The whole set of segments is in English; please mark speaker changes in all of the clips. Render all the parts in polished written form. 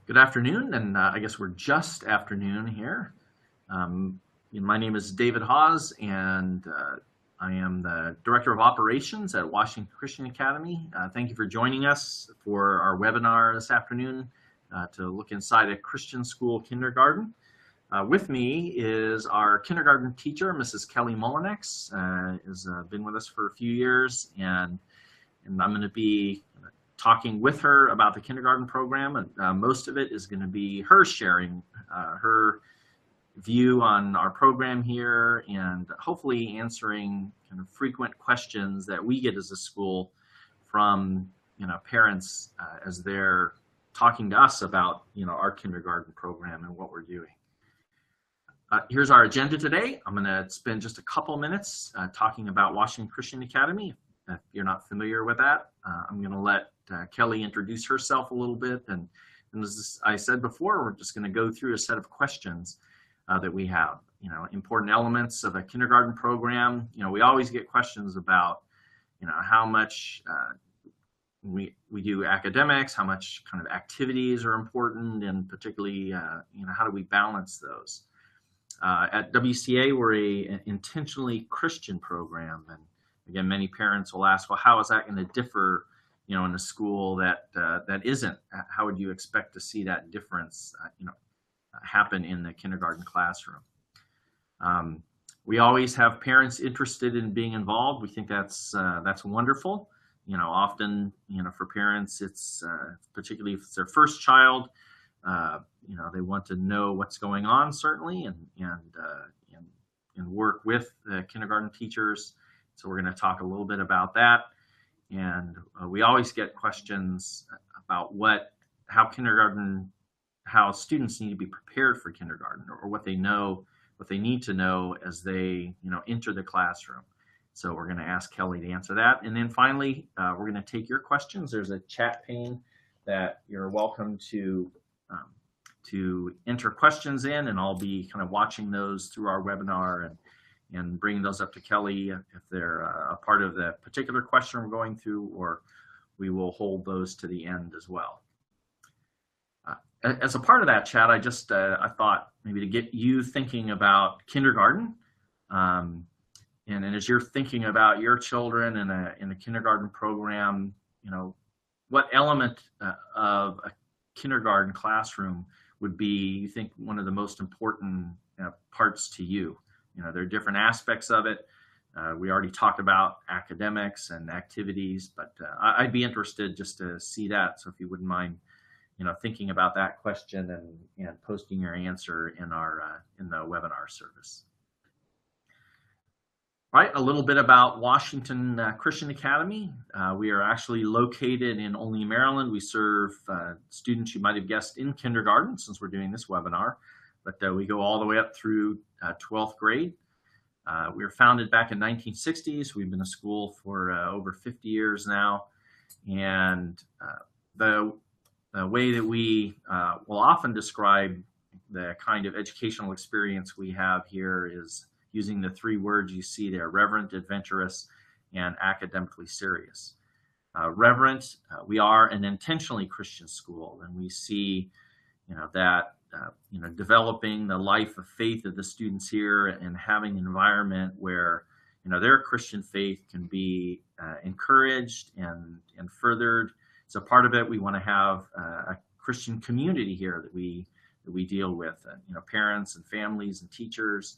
Speaker 1: Good afternoon, and I guess we're just afternoon here. My name is David Hawes, and I am the Director of Operations at Washington Christian Academy. Thank you for joining us for our webinar this afternoon to look inside a Christian school kindergarten. With me is our kindergarten teacher, Mrs. Kelly Mullinex, has been with us for a few years, and I'm going to be talking with her about the kindergarten program, and most of it is going to be her sharing her view on our program here, and hopefully answering kind of frequent questions that we get as a school from parents as they're talking to us about our kindergarten program and what we're doing. Here's our agenda today. I'm going to spend just a couple minutes talking about Washington Christian Academy. If you're not familiar with that, I'm going to let Kelly introduce herself a little bit. And as I said before, we're just going to go through a set of questions that we have. Important elements of a kindergarten program. We always get questions about, how much we do academics, how much kind of activities are important, and particularly, how do we balance those? At WCA, we're an intentionally Christian program, and again, many parents will ask, well, how is that going to differ, in a school that isn't? How would you expect to see that difference, happen in the kindergarten classroom? We always have parents interested in being involved. We think that's wonderful. Often, for parents, it's particularly if it's their first child, they want to know what's going on, certainly, and work with the kindergarten teachers. So we're going to talk a little bit about that. And we always get questions about how students need to be prepared for kindergarten, or what they need to know as they, enter the classroom. So we're going to ask Kelly to answer that. And then finally, we're going to take your questions. There's a chat pane that you're welcome to enter questions in, and I'll be kind of watching those through our webinar and bringing those up to Kelly if they're a part of the particular question we're going through, or we will hold those to the end as well. As a part of that chat, I thought maybe to get you thinking about kindergarten, and as you're thinking about your children in a kindergarten program, what element of a kindergarten classroom would be, you think, one of the most important parts to you? There are different aspects of it. We already talked about academics and activities, but I'd be interested just to see that. So if you wouldn't mind, thinking about that question and posting your answer in the webinar service. All right, a little bit about Washington Christian Academy. We are actually located in Olney, Maryland. We serve students, you might have guessed, in kindergarten, since we're doing this webinar, but we go all the way up through 12th grade. We were founded back in 1960s. We've been a school for over 50 years now. And the way that we will often describe the kind of educational experience we have here is using the three words you see there: reverent, adventurous, and academically serious. Reverent, we are an intentionally Christian school, and we see, that developing the life of faith of the students here and having an environment where, their Christian faith can be encouraged and furthered. So part of it, we want to have a Christian community here that we deal with, parents and families and teachers,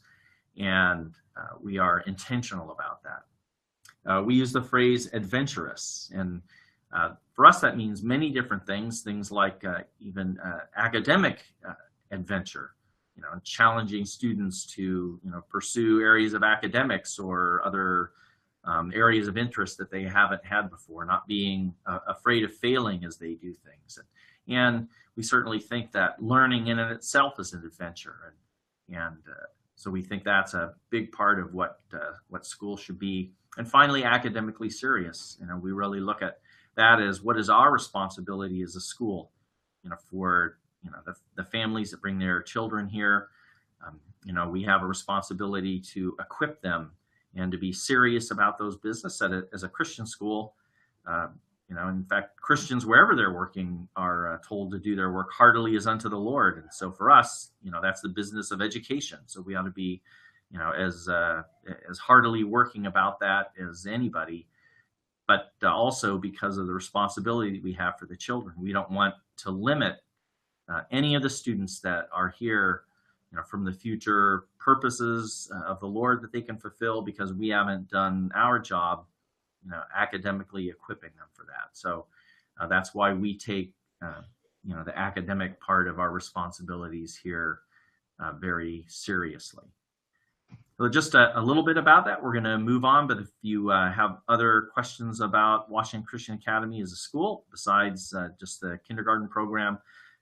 Speaker 1: and we are intentional about that. We use the phrase adventurous, and for us that means many different things like even academic adventure, challenging students to pursue areas of academics or other areas of interest that they haven't had before, not being afraid of failing as they do things. And we certainly think that learning in and itself is an adventure, and so we think that's a big part of what school should be. And finally, academically serious. We really look at that as what is our responsibility as a school, for the families that bring their children here. We have a responsibility to equip them and to be serious about those business. As a Christian school, In fact, Christians wherever they're working are told to do their work heartily as unto the Lord. And so for us, that's the business of education. So we ought to be, as heartily working about that as anybody. But also because of the responsibility that we have for the children, we don't want to limit any of the students that are here, from the future purposes of the Lord that they can fulfill, because we haven't done our job, academically equipping them for that. So that's why we take, the academic part of our responsibilities here very seriously. So just a little bit about that. We're going to move on, but if you have other questions about Washington Christian Academy as a school, besides just the kindergarten program,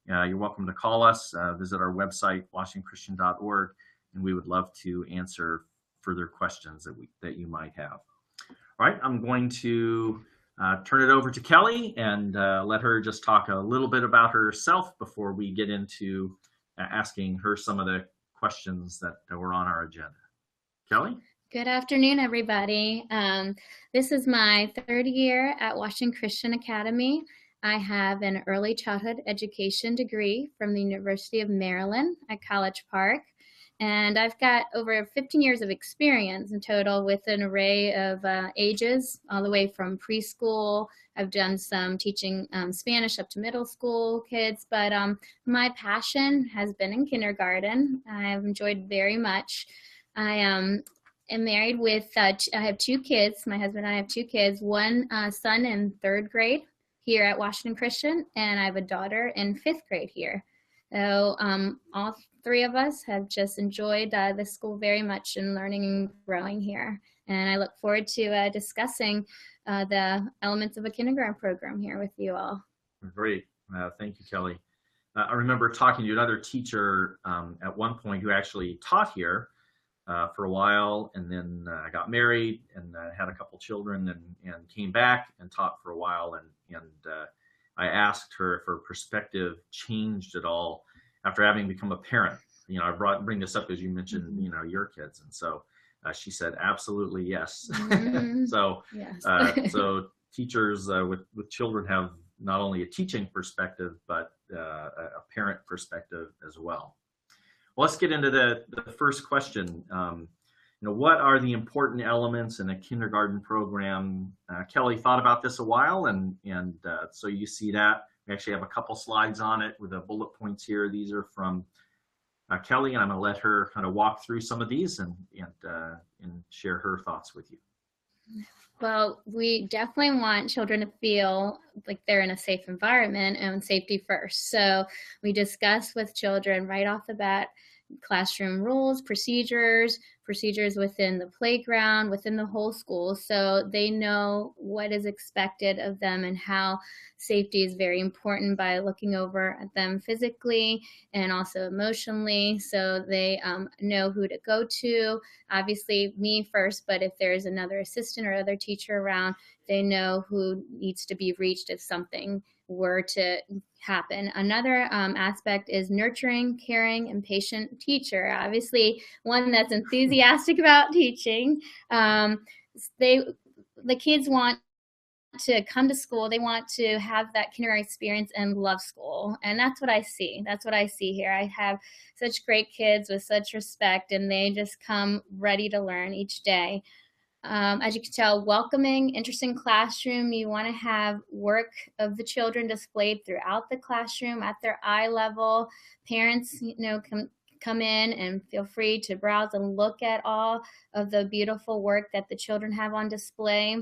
Speaker 1: you're welcome to call us, visit our website, washingtonchristian.org, and we would love to answer further questions that you might have. All right, I'm going to turn it over to Kelly and let her just talk a little bit about herself before we get into asking her some of the questions that were on our agenda. Kelly?
Speaker 2: Good afternoon, everybody. This is my third year at Washington Christian Academy. I have an early childhood education degree from the University of Maryland at College Park. And I've got over 15 years of experience in total with an array of ages, all the way from preschool. I've done some teaching Spanish up to middle school kids, but my passion has been in kindergarten. I've enjoyed very much. I am married with, I have two kids. My husband and I have two kids, one son in third grade here at Washington Christian, and I have a daughter in fifth grade here. So all three of us have just enjoyed the school very much and learning and growing here. And I look forward to discussing the elements of a kindergarten program here with you all.
Speaker 1: Great. Thank you, Kelly. I remember talking to another teacher at one point who actually taught here for a while, and then got married and had a couple children and came back and taught for a while. And I asked her if her perspective changed at all after having become a parent. I bring this up because you mentioned, your kids. And so she said, absolutely, yes.
Speaker 2: Mm-hmm.
Speaker 1: So,
Speaker 2: yes.
Speaker 1: So teachers with children have not only a teaching perspective, but a parent perspective as well. Well, let's get into the first question. What are the important elements in a kindergarten program? Kelly thought about this a while, and so you see that. We actually have a couple slides on it with the bullet points here. These are from Kelly, and I'm going to let her kind of walk through some of these and share her thoughts with you.
Speaker 2: Well, we definitely want children to feel like they're in a safe environment, and safety first. So we discuss with children right off the bat classroom rules, procedures within the playground, within the whole school, so they know what is expected of them and how safety is very important by looking over at them physically and also emotionally, so they know who to go to. Obviously me first, but if there's another assistant or other teacher around, they know who needs to be reached if something were to happen. Another aspect is nurturing, caring, and patient teacher. Obviously, one that's enthusiastic about teaching. The kids want to come to school. They want to have that kindergarten experience and love school. And that's what I see. That's what I see here. I have such great kids with such respect, and they just come ready to learn each day. As you can tell, welcoming, interesting classroom. You want to have work of the children displayed throughout the classroom at their eye level. Parents, can come in and feel free to browse and look at all of the beautiful work that the children have on display.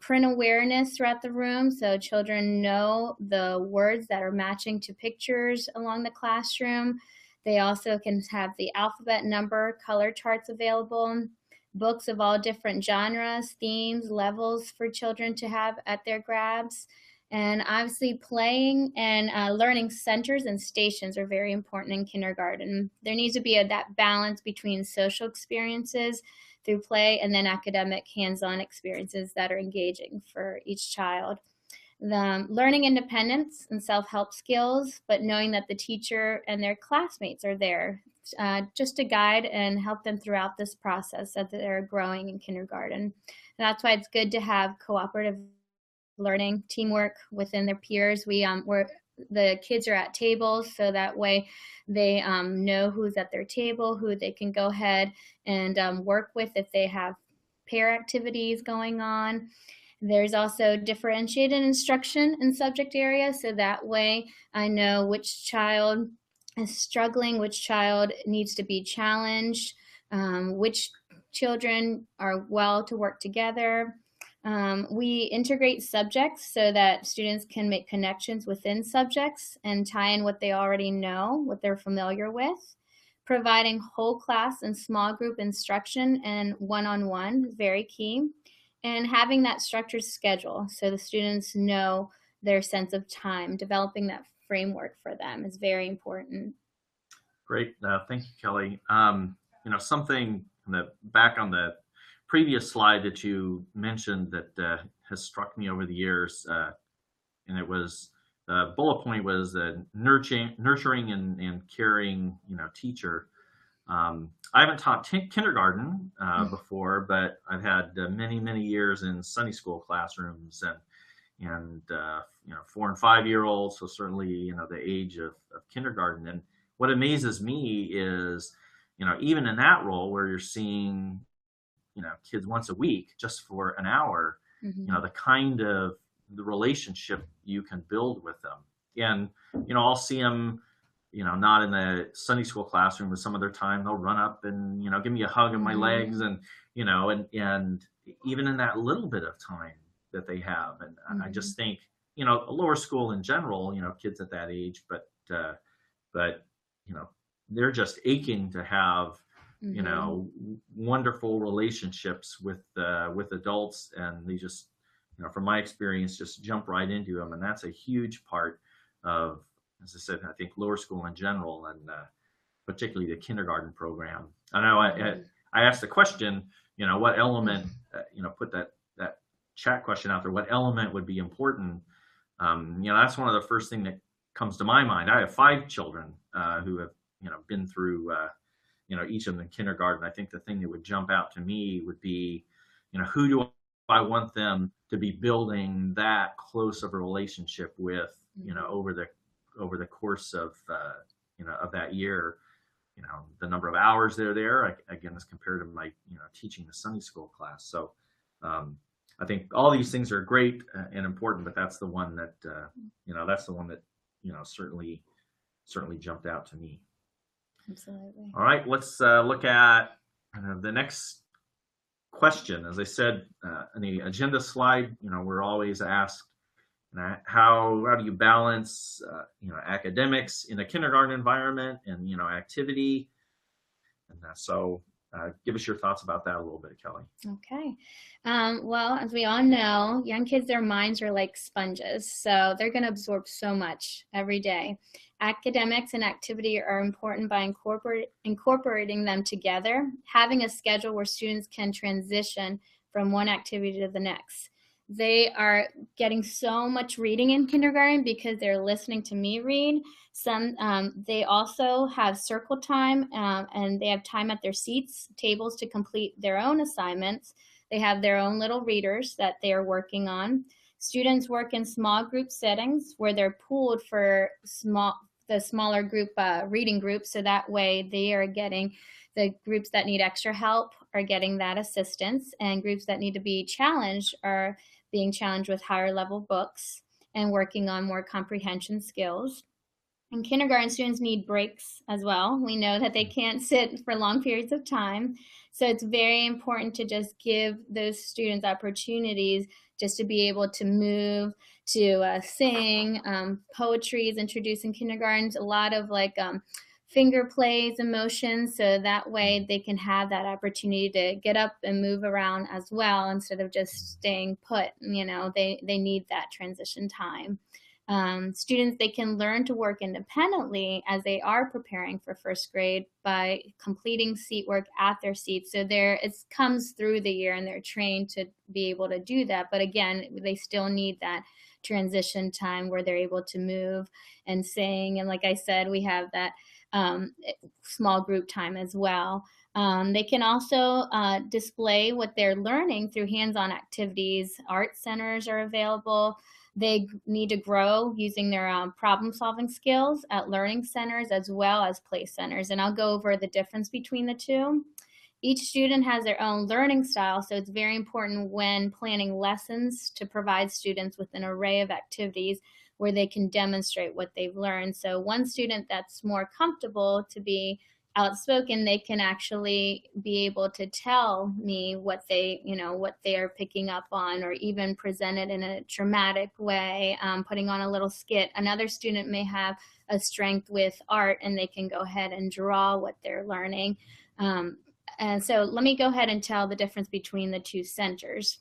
Speaker 2: Print awareness throughout the room, so children know the words that are matching to pictures along the classroom. They also can have the alphabet, number, color charts available. Books of all different genres, themes, levels for children to have at their grabs. And obviously playing and learning centers and stations are very important in kindergarten. There needs to be that balance between social experiences through play and then academic hands-on experiences that are engaging for each child. The learning independence and self-help skills, but knowing that the teacher and their classmates are there just to guide and help them throughout this process as they're growing in kindergarten. And that's why it's good to have cooperative learning teamwork within their peers. The kids are at tables, so that way they know who's at their table, who they can go ahead and work with if they have pair activities going on. There's also differentiated instruction in subject areas, so that way I know which child is struggling, which child needs to be challenged, which children are well to work together. We integrate subjects so that students can make connections within subjects and tie in what they already know, what they're familiar with. Providing whole class and small group instruction and one-on-one is very key. And having that structured schedule so the students know their sense of time, developing that framework for them is very important.
Speaker 1: Great. Thank you, Kelly. Something back on the previous slide that you mentioned that has struck me over the years, and it was the bullet point was the nurturing and caring, teacher. I haven't taught kindergarten before, but I've had many years in Sunday school classrooms and 4 and 5 year olds. So certainly, the age of kindergarten. And what amazes me is, even in that role where you're seeing, kids once a week just for an hour, the kind of the relationship you can build with them. And, I'll see them, not in the Sunday school classroom, but some other time they'll run up and, give me a hug on my legs and, and even in that little bit of time that they have. And I just think, lower school in general, kids at that age, but they're just aching to have, wonderful relationships with adults, and they just, from my experience, just jump right into them. And that's a huge part of, as I said, I think lower school in general, and particularly the kindergarten program. I know I asked the question, what element, put that chat question out there, what element would be important? That's one of the first thing that comes to my mind. I have 5 children who have, been through, each of them in kindergarten. I think the thing that would jump out to me would be, who do I want them to be building that close of a relationship with, over the course of, of that year, the number of hours they're there, again, as compared to my, teaching the Sunday school class. So I think all these things are great and important, but that's the one that, certainly jumped out to me.
Speaker 2: Absolutely.
Speaker 1: All right, let's look at the next question. As I said in the agenda slide, we're always asked, how do you balance, academics in a kindergarten environment and, activity? And so give us your thoughts about that a little bit, Kelly.
Speaker 2: Okay. Well, as we all know, young kids, their minds are like sponges. So they're going to absorb so much every day. Academics and activity are important by incorporating them together, having a schedule where students can transition from one activity to the next. They are getting so much reading in kindergarten because they're listening to me read. They also have circle time and they have time at their tables to complete their own assignments. They have their own little readers that they are working on. Students work in small group settings where they're pooled for the smaller group reading groups, so that way they are getting the groups that need extra help are getting that assistance, and groups that need to be challenged are being challenged with higher level books and working on more comprehension skills. And kindergarten students need breaks as well. We know that they can't sit for long periods of time. So it's very important to just give those students opportunities just to be able to move, to sing. Poetry is introduced in kindergarten, a lot of finger plays and motions, so that way they can have that opportunity to get up and move around as well instead of just staying put. They need that transition time. Students, they can learn to work independently as they are preparing for first grade by completing seat work at their seats. So it comes through the year and they're trained to be able to do that. But again, they still need that transition time where they're able to move and sing. And like I said, we have that small group time as well. They can also display what they're learning through hands-on activities. Art centers are available. They need to grow using their problem-solving skills at learning centers as well as play centers. And I'll go over the difference between the two. Each student has their own learning style, so it's very important when planning lessons to provide students with an array of activities where they can demonstrate what they've learned. So one student that's more comfortable to be outspoken, they can actually be able to tell me what what they are picking up on, or even present it in a dramatic way, putting on a little skit. Another student may have a strength with art and they can go ahead and draw what they're learning. And so let me go ahead and tell the difference between the two centers.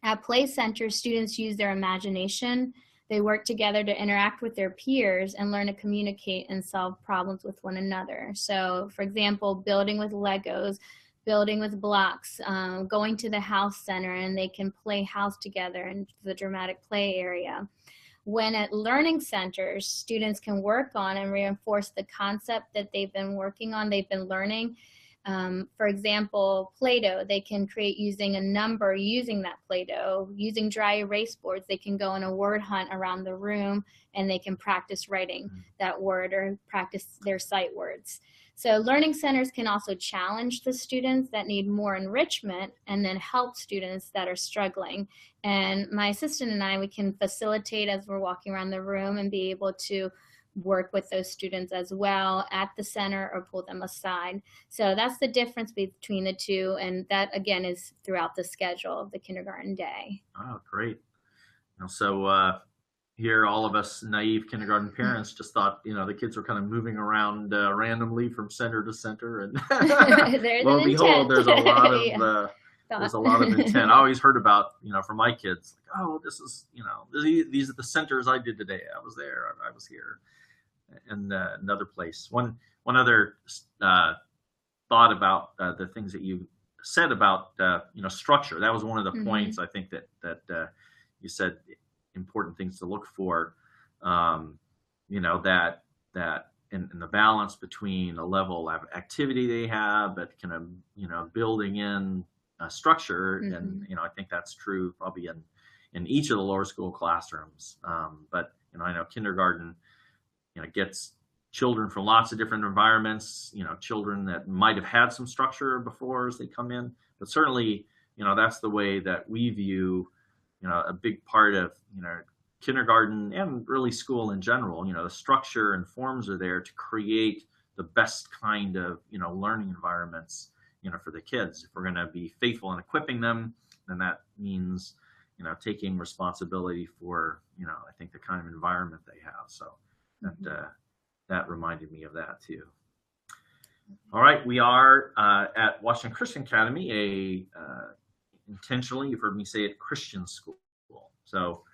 Speaker 2: At play centers, students use their imagination. They work together to interact with their peers and learn to communicate and solve problems with one another. So, for example, building with Legos, building with blocks, going to the house center, and they can play house together in the dramatic play area. When at learning centers, students can work on and reinforce the concept that they've been working on, they've been learning. For example, Play-Doh, they can create using a number using that Play-Doh. Using dry erase boards, they can go on a word hunt around the room and they can practice writing that word or practice their sight words. So learning centers can also challenge the students that need more enrichment and then help students that are struggling. And my assistant and I, we can facilitate as we're walking around the room and be able to work with those students as well at the center or pull them aside. So that's the difference between the two. And that, again, is throughout the schedule of the kindergarten day.
Speaker 1: Oh, great. So here, all of us naive kindergarten parents just thought, the kids were kind of moving around randomly from center to center. And lo and behold, there's a lot of
Speaker 2: Yeah.
Speaker 1: There's a lot of intent. I always heard about, from my kids, like, oh, this is, these are the centers I did today. I was there, I was here, and another place. One other thought about the things that you said about, structure. That was one of the points I think that you said important things to look for. That in the balance between a level of activity they have, but kind of, building in structure. And, I think that's true probably in each of the lower school classrooms. But, I know kindergarten, gets children from lots of different environments, children that might have had some structure before as they come in. But certainly, that's the way that we view, a big part of, kindergarten and really school in general. The structure and forms are there to create the best kind of, learning environments, for the kids. If we're going to be faithful in equipping them, then that means, taking responsibility for, I think the kind of environment they have. So that reminded me of that too. All right, we are at Washington Christian Academy, intentionally, you've heard me say it, Christian school. So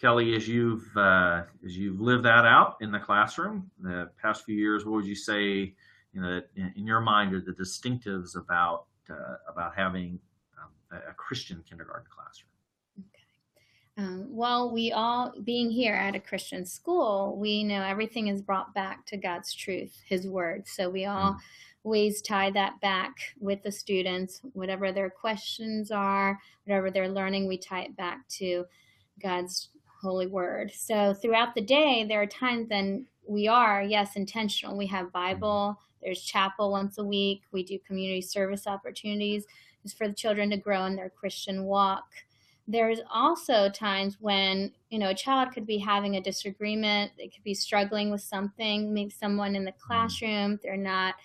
Speaker 1: Kelly, as you've lived that out in the classroom the past few years, what would you say, that in your mind are the distinctives about having a Christian kindergarten classroom?
Speaker 2: Well, we all, being here at a Christian school, we know everything is brought back to God's truth, His word. So we all always tie that back with the students, whatever their questions are, whatever they're learning, we tie it back to God's holy word. So throughout the day, there are times then we are, yes, intentional. We have Bible, there's chapel once a week. We do community service opportunities just for the children to grow in their Christian walk. There's also times when, a child could be having a disagreement. They could be struggling with something. Maybe someone in the classroom, they're not,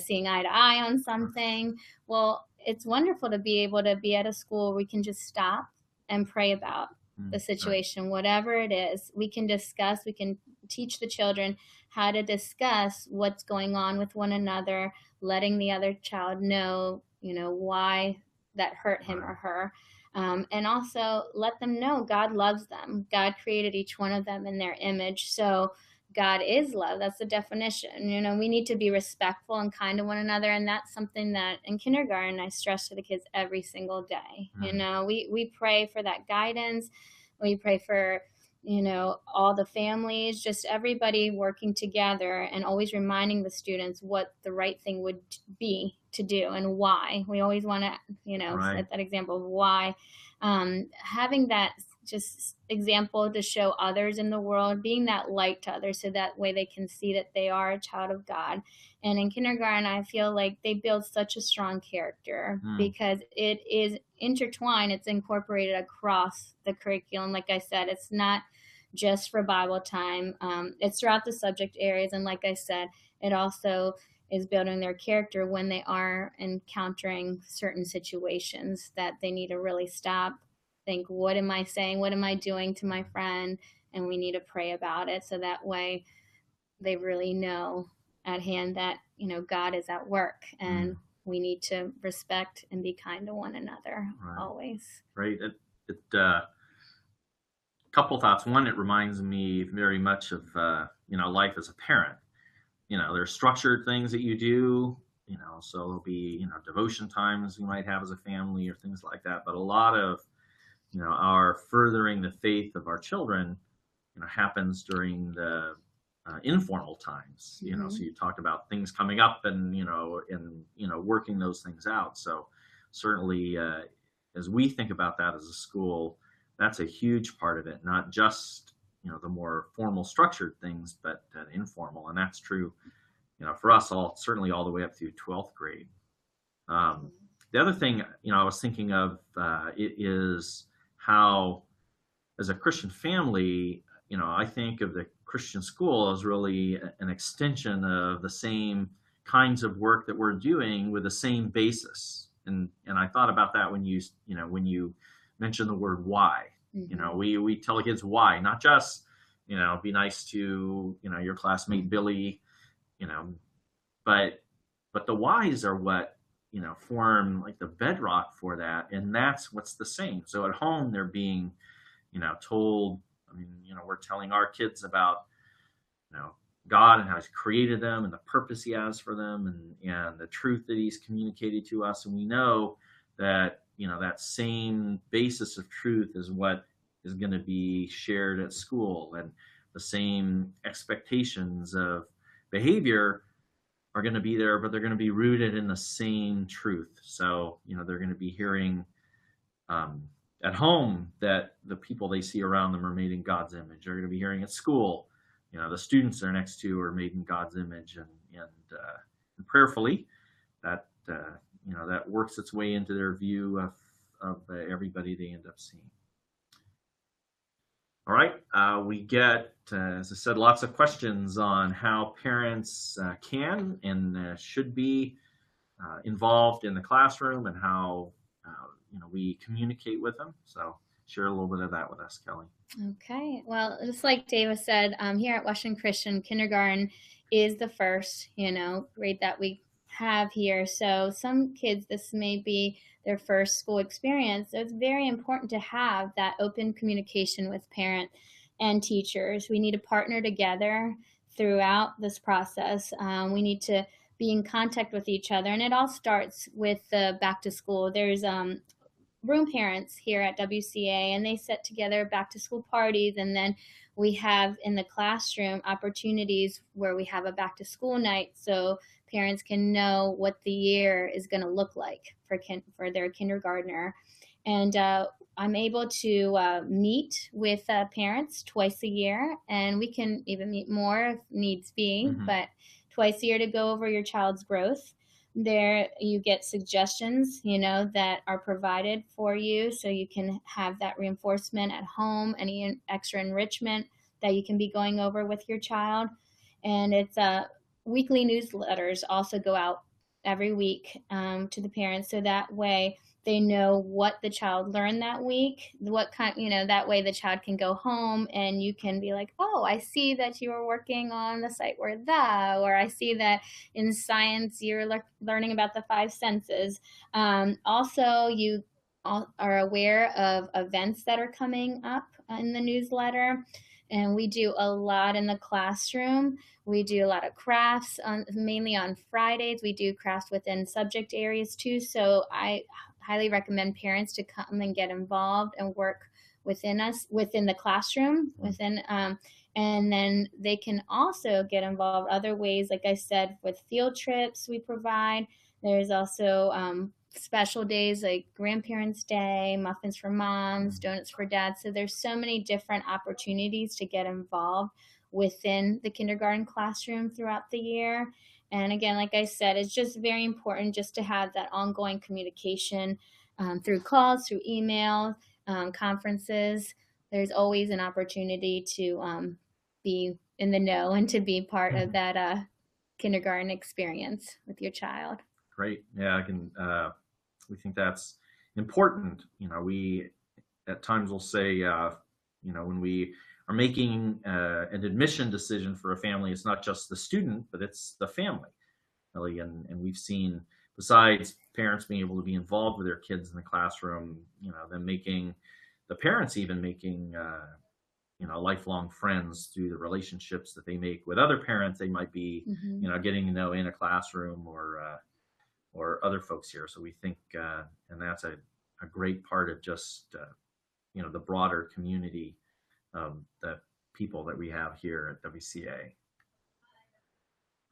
Speaker 2: seeing eye to eye on something. Well, it's wonderful to be able to be at a school where we can just stop and pray about the situation, whatever it is. We can discuss, we can teach the children how to discuss what's going on with one another, letting the other child know, why that hurt him or her. And also let them know God loves them. God created each one of them in their image. So God is love. That's the definition. We need to be respectful and kind to one another. And that's something that in kindergarten, I stress to the kids every single day. We pray for that guidance. We pray for, all the families, just everybody working together and always reminding the students what the right thing would be to do and why. We always want to,
Speaker 1: Right.
Speaker 2: set that example of why. Having that just example to show others in the world, being that light to others so that way they can see that they are a child of God. And in kindergarten, I feel like they build such a strong character
Speaker 1: Mm,
Speaker 2: because it is intertwined, it's incorporated across the curriculum. Like I said, it's not just for Bible time, it's throughout the subject areas. And like I said, it also is building their character when they are encountering certain situations that they need to really stop, think, what am I saying? What am I doing to my friend? And we need to pray about it so that way they really know at hand that, God is at work and
Speaker 1: mm,
Speaker 2: we need to respect and be kind to one another
Speaker 1: right.
Speaker 2: always.
Speaker 1: Right. Couple thoughts. One, it reminds me very much of life as a parent. There's structured things that you do. So there'll be devotion times you might have as a family or things like that. But a lot of our furthering the faith of our children happens during the informal times. So
Speaker 2: Mm-hmm.
Speaker 1: you talked about things coming up and working those things out. So certainly, as we think about that as a school, that's a huge part of it. Not just the more formal, structured things, but informal, and that's true. For us all, certainly all the way up through 12th grade. Um, the other thing I was thinking of it is how, as a Christian family, I think of the Christian school as really an extension of the same kinds of work that we're doing with the same basis. And I thought about that when you mentioned the word why.
Speaker 2: Mm-hmm.
Speaker 1: We tell the kids why, not just be nice to your classmate Billy, you know, but the whys are what form like the bedrock for that, and that's what's the same. So at home they're being told. I mean, we're telling our kids about you know God and how He's created them and the purpose He has for them, and the truth that He's communicated to us. And we know that that same basis of truth is what is going to be shared at school, and the same expectations of behavior are going to be there, but they're going to be rooted in the same truth. So they're going to be hearing um, at home that the people they see around them are made in God's image. They're going to be hearing at school, the students they're next to are made in God's image, and prayerfully that that works its way into their view of everybody they end up seeing. All right, we get, as I said, lots of questions on how parents can and should be involved in the classroom and how we communicate with them. So share a little bit of that with us, Kelly.
Speaker 2: Okay. Well, just like David said, here at Washington Christian, kindergarten is the first, grade that we have here. So some kids, this may be their first school experience. So it's very important to have that open communication with parents and teachers. We need to partner together throughout this process. We need to be in contact with each other. And it all starts with the back to school. There's room parents here at WCA, and they set together back to school parties. And then we have in the classroom opportunities where we have a back to school night so parents can know what the year is going to look like for their kindergartner. And I'm able to meet with parents twice a year, and we can even meet more if needs be, but twice a year to go over your child's growth. There you get suggestions that are provided for you, so you can have that reinforcement at home, any extra enrichment that you can be going over with your child. And it's weekly newsletters also go out every week to the parents, so that way they know what the child learned that week, what kind, that way the child can go home and you can be like, oh, I see that you were working on the sight word thou, or I see that in science you're learning about the five senses. Also, you are aware of events that are coming up in the newsletter. And we do a lot in the classroom. We do a lot of crafts, mainly on Fridays. We do crafts within subject areas too. So I highly recommend parents to come and get involved and work within the classroom, and then they can also get involved other ways, like I said, with field trips we provide. There's also special days like Grandparents' Day, Muffins for Moms, Donuts for Dads. So there's so many different opportunities to get involved within the kindergarten classroom throughout the year. And again, like I said, it's just very important just to have that ongoing communication through calls, through email, conferences. There's always an opportunity to be in the know and to be part of that kindergarten experience with your child.
Speaker 1: Great. Yeah, I can. We think that's important. We at times will say, when we are making an admission decision for a family, it's not just the student, but it's the family, really. And we've seen, besides parents being able to be involved with their kids in the classroom, them making, the parents even making, lifelong friends through the relationships that they make with other parents they might be, getting to know in a classroom or other folks here. So we think, and that's a great part of just, the broader community of the people that we have here at WCA.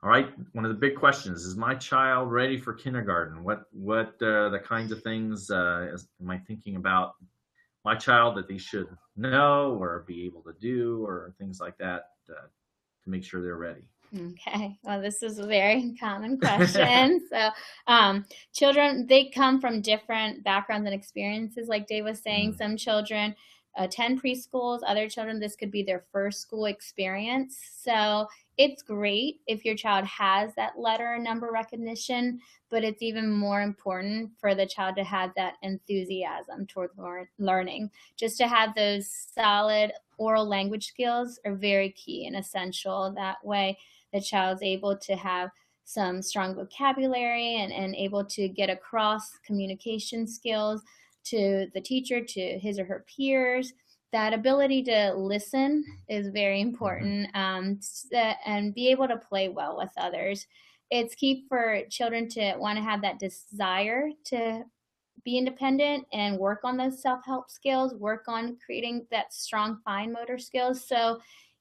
Speaker 1: All right, one of the big questions is my child ready for kindergarten? What the kinds of things am I thinking about my child that they should know or be able to do, or things like that to make sure they're ready?
Speaker 2: Okay, well, this is a very common question. So children, they come from different backgrounds and experiences. Like Dave was saying, some children attend preschools, other children, this could be their first school experience. So it's great if your child has that letter and number recognition, but it's even more important for the child to have that enthusiasm toward learning. Just to have those solid oral language skills are very key and essential. That way the child's able to have some strong vocabulary and able to get across communication skills to the teacher, to his or her peers. That ability to listen is very important, and be able to play well with others. It's key for children to want to have that desire to be independent and work on those self-help skills, work on creating that strong fine motor skills. So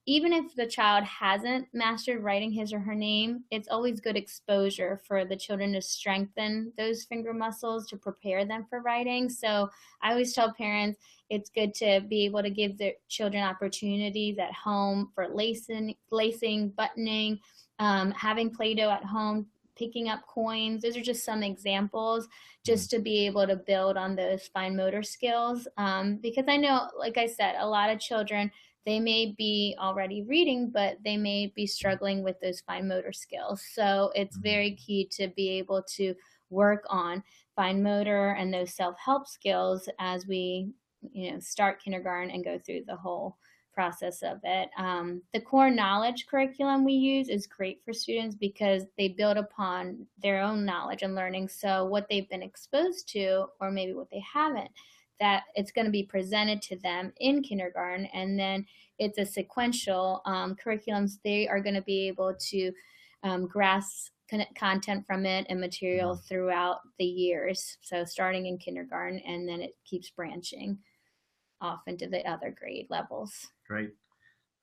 Speaker 2: even if the child hasn't mastered writing his or her name, it's always good exposure for the children to strengthen those finger muscles to prepare them for writing. So I always tell parents it's good to be able to give their children opportunities at home for lacing, buttoning, having Play-Doh at home, picking up coins. Those are just some examples just to be able to build on those fine motor skills. Because I know, like I said, a lot of children, they may be already reading, but they may be struggling with those fine motor skills. So it's very key to be able to work on fine motor and those self-help skills as we, start kindergarten and go through the whole process of it. The core knowledge curriculum we use is great for students because they build upon their own knowledge and learning. So what they've been exposed to, or maybe what they haven't, that it's going to be presented to them in kindergarten, and then it's a sequential curriculums. They are going to be able to grasp content from it and material throughout the years. So starting in kindergarten, and then it keeps branching off into the other grade levels.
Speaker 1: Great.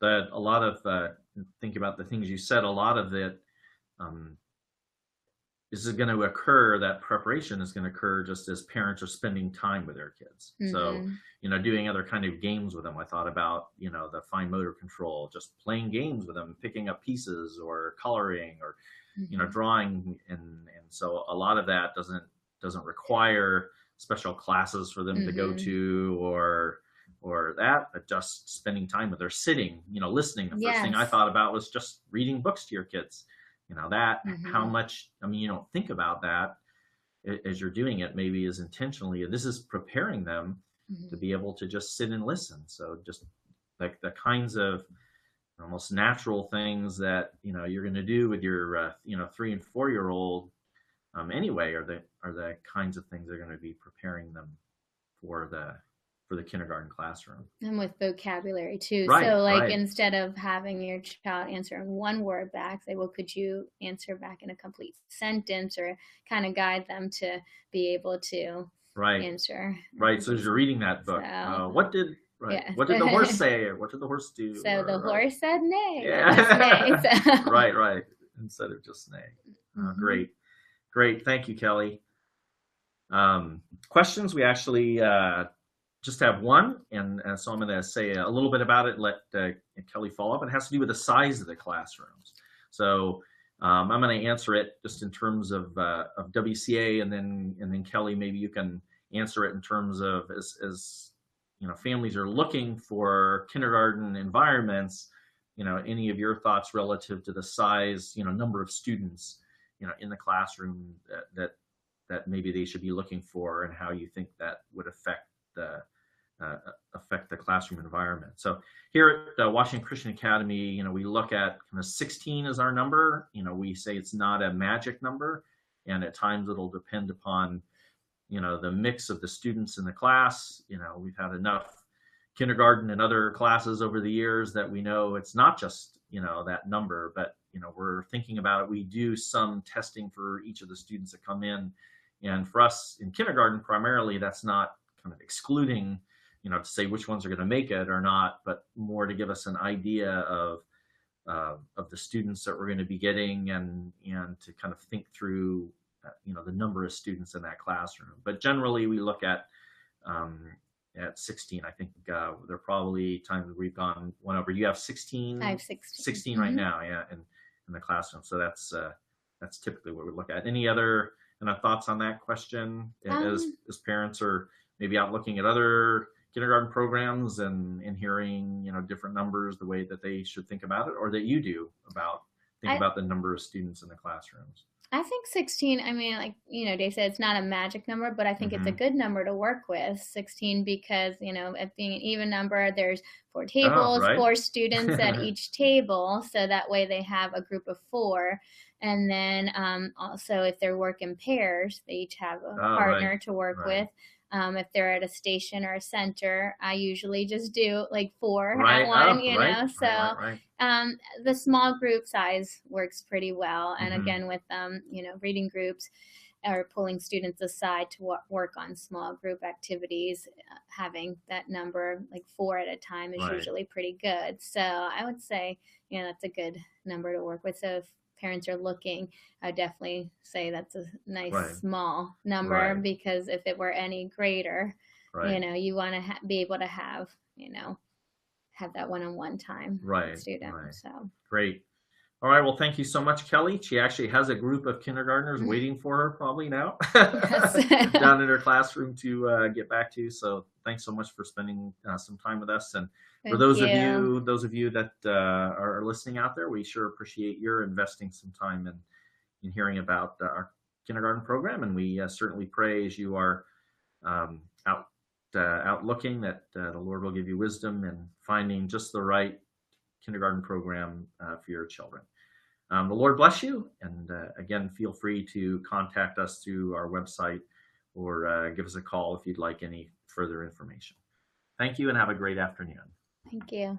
Speaker 1: That a lot of think about the things you said. A lot of it this is going to occur, that preparation is going to occur just as parents are spending time with their kids. So, doing other kind of games with them. I thought about, the fine motor control, just playing games with them, picking up pieces or coloring or, drawing. And so a lot of that doesn't require special classes for them to go to or that, but just spending time with, or sitting, listening. The first thing I thought about was just reading books to your kids. How much, you don't think about that as you're doing it, maybe as intentionally. This is preparing them to be able to just sit and listen. So just like the kinds of almost natural things that, you're going to do with your, 3 and 4 year old anyway, are the kinds of things that are going to be preparing them for the kindergarten classroom.
Speaker 2: And with vocabulary too.
Speaker 1: Right,
Speaker 2: so
Speaker 1: right.
Speaker 2: Instead of having your child answer in one word back, say, well, could you answer back in a complete sentence, or kind of guide them to be able to answer.
Speaker 1: Right. So as you're reading that book, what did right.
Speaker 2: Yes.
Speaker 1: What did the horse say, or what did the horse do?
Speaker 2: So the
Speaker 1: Right.
Speaker 2: horse said nay.
Speaker 1: Yeah.
Speaker 2: Just nay. So.
Speaker 1: Right, right. Instead of just nay. Great, great. Thank you, Kelly. Questions? We actually just have one, and so I'm going to say a little bit about it. Let Kelly follow up. It has to do with the size of the classrooms. So I'm going to answer it just in terms of WCA, and then Kelly, maybe you can answer it in terms of as you know, families are looking for kindergarten environments. You know, any of your thoughts relative to the size, you know, number of students, you know, in the classroom that maybe they should be looking for, and how you think that would affect the classroom environment. So here at Washington Christian Academy, you know, we look at kind of 16 as our number. You know, we say it's not a magic number, and at times it'll depend upon, you know, the mix of the students in the class. You know, we've had enough kindergarten and other classes over the years that we know it's not just, you know, that number, but, you know, we're thinking about it. We do some testing for each of the students that come in. And for us in kindergarten, primarily, that's not kind of excluding, you know, to say which ones are going to make it or not, but more to give us an idea of the students that we're going to be getting, and to kind of think through, you know, the number of students in that classroom. But generally, we look at 16. I think there are probably times we've gone one over. You have 16.
Speaker 2: I have 16.
Speaker 1: 16 right now, yeah, in the classroom. So that's typically what we look at. Any other thoughts on that question, as parents are maybe out looking at other kindergarten programs and hearing, you know, different numbers, the way that they should think about it, or that you do about about the number of students in the classrooms?
Speaker 2: I think 16, I mean, like, you know, Dave said, it's not a magic number, but I think it's a good number to work with, 16, because, you know, it being an even number, there's 4 tables,
Speaker 1: right.
Speaker 2: 4 students at each table. So that way they have a group of 4. And then also, if they're working pairs, they each have a partner to work with. If they're at a station or a center, I usually just do like 4 at one, you know. So the small group size works pretty well. And again, with you know, reading groups or pulling students aside to work on small group activities, having that number like 4 at a time is usually pretty good. So I would say, you know, that's a good number to work with. So if parents are looking, I would definitely say that's a nice small number, because if it were any greater, you know, you want to be able to have, you know, have that one-on-one time with students. So
Speaker 1: great. All right. Well, thank you so much, Kelly. She actually has a group of kindergartners waiting for her probably now down in her classroom to get back to. So thanks so much for spending some time with us. And for those of you that are listening out there, we sure appreciate your investing some time in hearing about our kindergarten program. And we certainly pray, as you are out looking, that the Lord will give you wisdom in finding just the right kindergarten program for your children. The Lord bless you. And again, feel free to contact us through our website, or give us a call if you'd like any further information. Thank you, and have a great afternoon.
Speaker 2: Thank you.